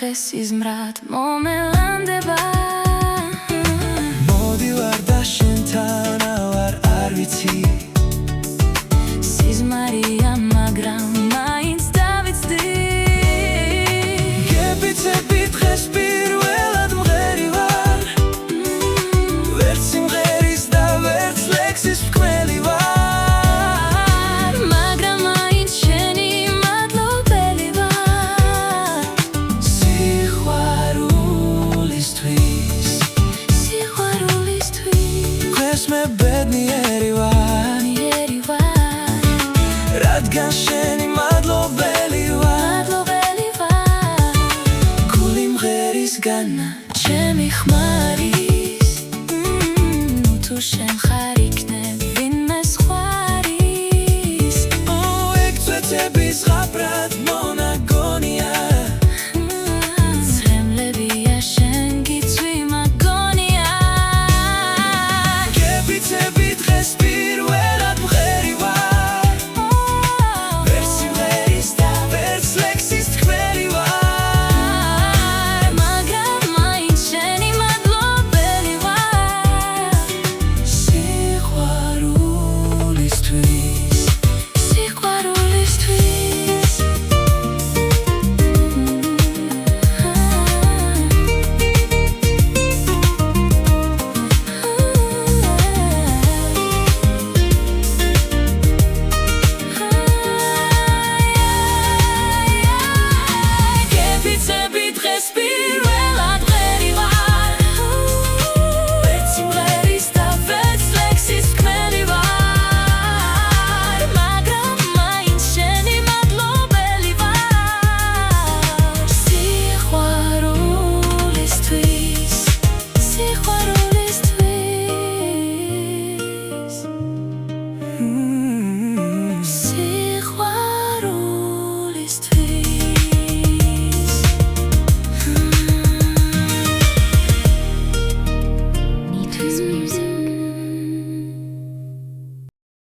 დღეს იზმრად მომელანდება მოდივარ და შენთან ვარ არ ვიცი სიზმარია მაგრამ მაინც დავიცდი გებიცები დღეს პირველად მღერი ვარ ვერც სიმღერის და ვერც ლექსის მკვლელი ვარ მაგრამ მაინც შენი მადლობელი ვარ სიყვარულისთვის დღეს მე ბედნიერი ვარ რადგან შენი მადლობელი ვარ გული მღერის განა ჩემი ხმარის თუ შენ ხარ იქნებ ვინმე სხვარის ეგ წვეთების ღაბრად მონაგონია